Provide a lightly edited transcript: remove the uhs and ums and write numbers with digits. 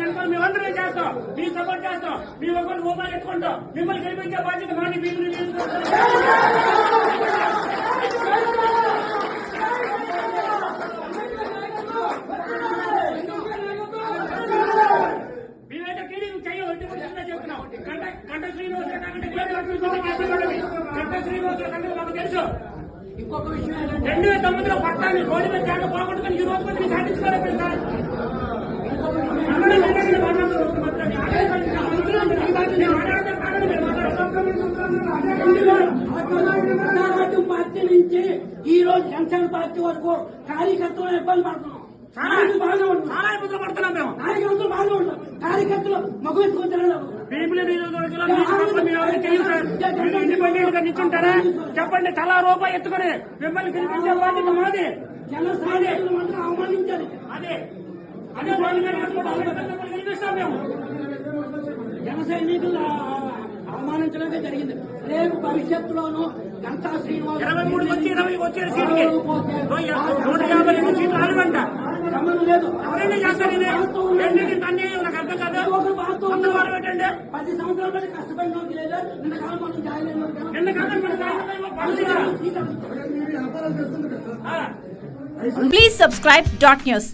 అనుకోని మేమందరం చేస్తాం, మీకు సపోర్ట్ చేస్తాం, మీ ఒక్కరు రూపాయలు ఎత్తుకుంటాం, మిమ్మల్ని గెలిపించే బాధ్యత మాది. మేమైతే టీడీపీ చెయ్యం, చెప్తున్నాం. గంట శ్రీనివాస మాకు తెలుసు. ఇంకొక విషయం 2009లో పట్టాన్ని రోడ్డు మీద జాగా పోగొట్టుకుని ఈ రోజు కూడా సాధించుకోలేదు సార్. పార్టీ నుంచి ఈ రోజు జనసేన పార్టీ వరకు కార్యకర్తలు ఇబ్బంది పడుతున్నాం. బాగానే ఉంటాం, చాలా ఇబ్బందులు పడుతున్నాం. మేము కార్యకర్తలు బాగానే ఉంటాం. కార్యకర్తలు మగ ఇండిపెండెంట్ గా నిల్చుంటారా చెప్పండి. తలా రూపాయి ఎత్తుకొని మిమ్మల్ని గెలిపించే బాధ్యత మాది. అవమానించాలి. అదే అదే గెలిపిస్తాం మేము. జన సైనికులు అవమానించడమే జరిగింది. రేపు భవిష్యత్తులోనూ గంటా శ్రీనివాస్ 23 వచ్చి 20 వచ్చారు సీట్కి 150 సీట్లు ఆడమంట. సంబంధం లేదు. ఎవరైనా చేస్తారు. అన్యాయం నాకు అర్థం కాదు. 10 సంవత్సరాల బట్టి కష్టపడిన లేదు. నిన్న కాలం మనం జాయిన్ అయిన Please subscribe .news.